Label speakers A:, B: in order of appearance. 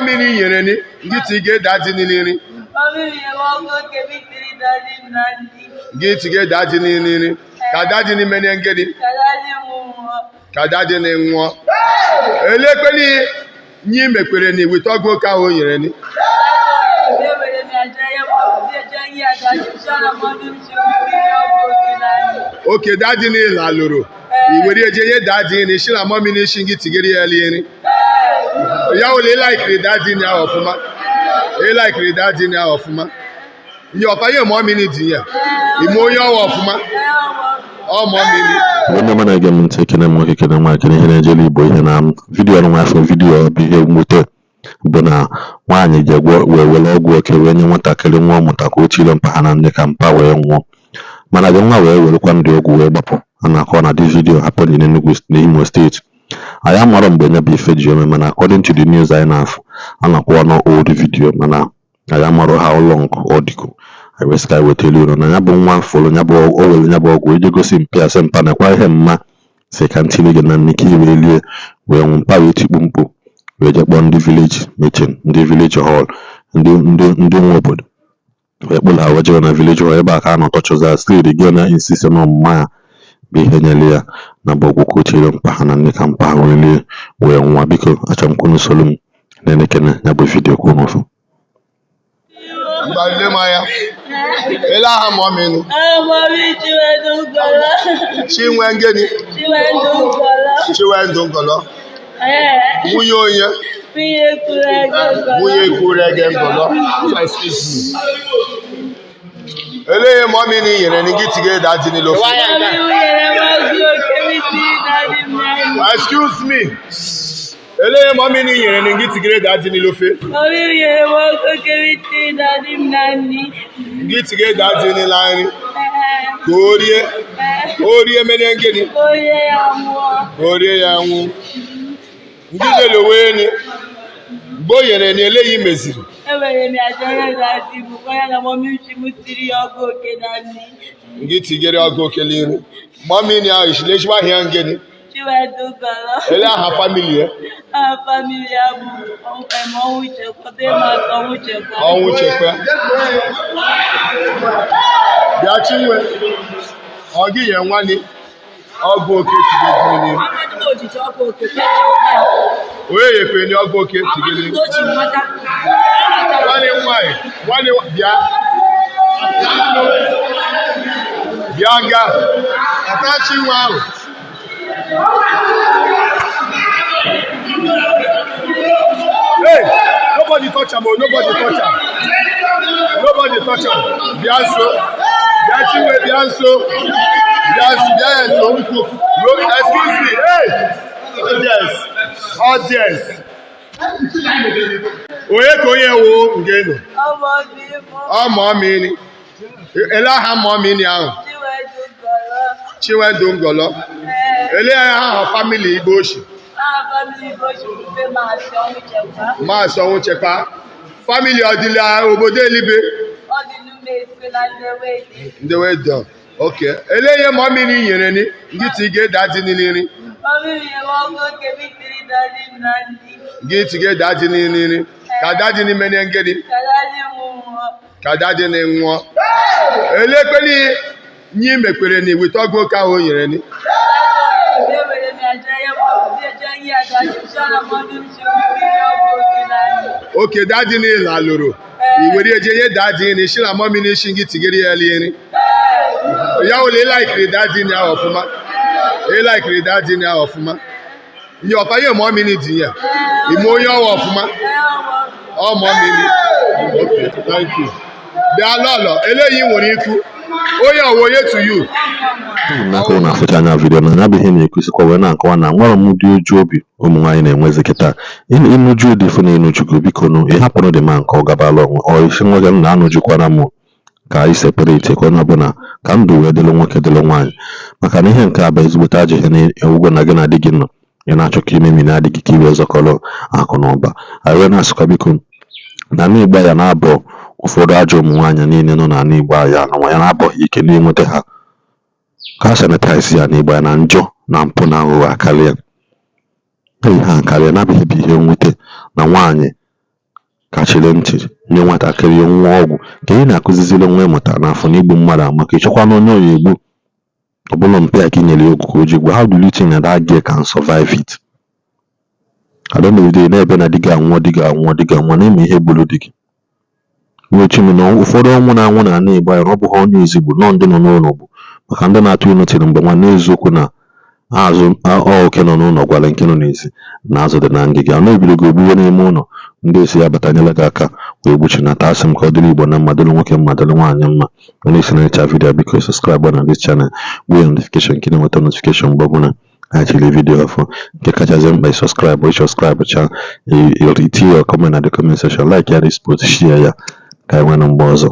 A: mommy ni yere ni ngiti ge daddy ni liri. Ngiti ge daddy ni liri. Ka daddy ni mene ngedi. Ka daddy ni nwo. Elekpeli nyi mekwere ni witogo ka o yere ni. Okay, daddy ni la loro. Iwere eje ye daddy ni shira mommy ni shingi tigeri eli ni. Ya o le like daddy ni ofuma. E like daddy ni ofuma. Yo pa ye mommy ni diyan. Imo yo ofuma. O mommy ni.
B: When man again mun take na mo ke na ma ke na jeli boy na video no afọ video bi e moto. Bona nwaanyị je wele ọgwụ oke wee nye nwatakịrị nwa ọmụta ka o tiri mpaghara ndị ka mpa wee nwụọ mana gị nwa wee werekwa ndị ọgwụ wee gbapụ a na-akọ na this video happened in Imo State. Anyị amara mgbe nya bụ ife ji eme mana according to the news anyị na-afụ a na-akọwa na old video mana anyị amara how long ọ dịgo anyị wee sky wetelu iro na ya bụ nwa fọrọ nya bụ o were nya bụ ọgwụ eji gosi mpe asị mpa nakwa ihe mma si ka ntili gị na nnike iwe lie wee nwụ mpa wee tikpu mkpu wee jekpọ ndị village meeting ndị village hall ndị nwe obodo wee kpụla ha wejere na village hall ebe a ka a nọtọchụza slid gị na insisi na ọmụma ya bụ ihe nyere ya na bụ ọgwụkwụ chere mpa ha na ndị ka mpa ha wee wee nwa biko achọrọ m kwunu solu m na-enekene ya bụ vidio kwuo n'ofu
A: Ela ha mommy. Chinwengeni. Chiwendongolo. Nwunye onye. Nwunye kurege ngolo. Excuse me. Ele mommy ni yere ni gitige daddy ni lo. Excuse me. Ele mommy ni yere ni gitige daddy ni lo fe. Gitige daddy ni lani. Orie menengeni. Orie ya nwu. Ngide lo we ni. Boyere ni eleyi meziri. Gitigere ogo okeliri. Mommy ni a ishileshwa hia ngeni. Ele aha family e.
C: Family abu ọmọ chekwa be ma ọmọ chekwa.
A: Ọnwụ chekwa. Bịa chinwe. Ogi ye nwani. Ọgụ oke tigiri. Oye ye ni ọgụ oke tigiri. Wani nwai. Wani bịa. Bịa nga. Ata chinwe ahụ. Hey, nobody touch him, nobody touch him. Nobody touch him. Bianso. Bianchiwe, Bianso. Bianso. Excuse me. Hey. Audience. Oye koye wo ngeno. Ọmọ mi ni. Ela ha mo mi ni ahụ. Chiwendongolo. Ele ha family Igbo shi. Ma so won chepa. Family odila obodo elibe. Ndị we do. Okay. Eleye mommy ni yere ni ngiti ge daddy ni liri. Ngiti ge daddy ni liri. Ka daddy ni mene ngedi. Ka daddy ni nwo. Elekpeli nyi mekwere ni witogo ka o yere ni. Okay, daddy ni la loro. Iwere eje ye daddy ni shira mommy ni shingi tigeri eli ni. Ya o le like daddy ni ofuma. E like daddy ni ofuma. Yo pa ye mommy ni diyan. Imo yo ofuma. O mommy ni. Okay, thank you. Bia lolo, eleyi nwere iku. Oye owoye to you.
B: na ko na afụcha anya video na ya bụ ihe na-ekwusikwa wee na-akọwa na nwere m dị uju obi ụmụ nwaanyị na-enwezi kịta ịnụju dị fụ na ịnụjugo biko nụ ị hapụrụ dị ma nke ọ gabala onwe ọ isi nwoke m na-anụjukwana m ka anyị separate ka onye ọbụla ka ndụ wee dịlụ nwoke dịlụ nwaanyị maka na ihe nke a bụ ezigbote ajọ ihe na-ewugwo na gị na adị gị nọ ị na-achọ ka ime mi na-adịghị ka iwe zọkọrọ akụ na ụba anyị wee na-asụkwa biko na n'Igbo ya na-abụ ụfọdụ ajọ ụmụ nwaanyị niile nọ na n'Igbo ya na nwa ya na-abụ ike n'inweta ha ka sanitize ya n'Igbo ya na njọ na mpụ na aghụghọ akarịa ihe ha karịa na-abụghị bụ ihe nwute na nwaanyị kachiri ntị nye nwatakịrị nwa ọgwụ ka ị na-akụziziri nwa ịmụta n'afọ na igbu mmadụ maka ịchọkwa na onye oyi egbu ọbụla mpe a ka ị nyere ya okwu ka o ji gwa how do you think that girl can survive it? I don't know if they na-ebe na di gị anwụọ na-eme ihe gburu di gị nwechinu na ụfọdụ ọnwụ na-anwụ na ana Igbo anyị ọ bụghị onye ezigbo nọ ndị nọ n'ụlọ bụ maka ndị na-atụ ilu tiri mgbe nwanne eziokwu na azụ oke nọ n'ụlọ gwara nke nọ n'ezi na azụ dị na ngịga ọ na-ebido gị ogbuwe n'ime ụlọ ndị esi ya batanyela gị aka wee gbuchinata asị m ka ọ dịrị Igbo na mmadụ nwoke mmadụ nwaanyị mma onye isi na-echa vidiyo biko subscribe na this channel gbuo notification ka ị na-enweta notification mgbe ọbụla achịrị vidiyo ọfụ nke kachasị mkpa subscribe cha itinye your comment na the comment section like ya this post share ya ka anyị nwee na mgbe ọzọ